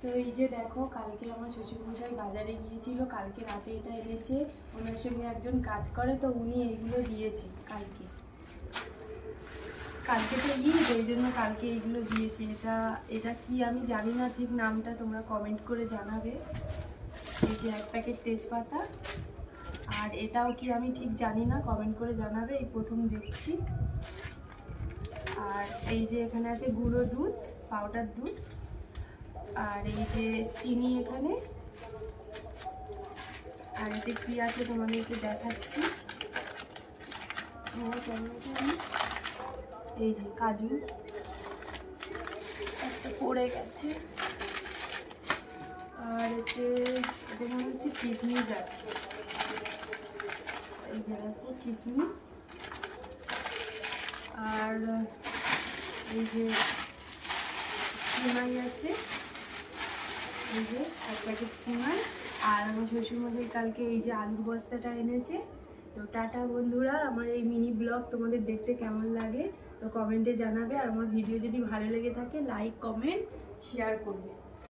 তো এই যে দেখো, কালকে আমার শ্বশুরমশাই বাজারে গিয়েছিল, কালকে রাতে এটা এনেছে। ওনার সঙ্গে একজন কাজ করে, তো উনি এইগুলো দিয়েছে কালকে। কালকে তো ঈদ, এই জন্য কালকে এইগুলো দিয়েছে। এটা কি আমি জানি না ঠিক নামটা, তোমরা কমেন্ট করে জানাবে। এই যে এক প্যাকেট তেজপাতা, আর এটাও কি আমি ঠিক জানি না, কমেন্ট করে জানাবে, এই প্রথম দেখছি। আর এই যে এখানে আছে গুঁড়ো দুধ, পাউডার দুধ, আর এই যে চিনি এখানে। আর এতে কি আছে তোমাদেরকে দেখাচ্ছি। এই যে কাজু একটা পড়ে গেছে, আর এতে মনে হচ্ছে কিশমিশ আছে। এই যে দেখো কিশমিশ, আর এই যে সিমাই আছে, এই যে এক প্যাকেট সিমাই। আর আমার শ্বশুরমশাই কালকে এই যে আলুর বস্তাটা এনেছে। তো টাটা বন্ধুরা, আমার এই মিনি ব্লগ তোমাদের দেখতে কেমন লাগে তো কমেন্টে জানাবে। আর আমার ভিডিও যদি ভালো লেগে থাকে লাইক কমেন্ট শেয়ার করবে।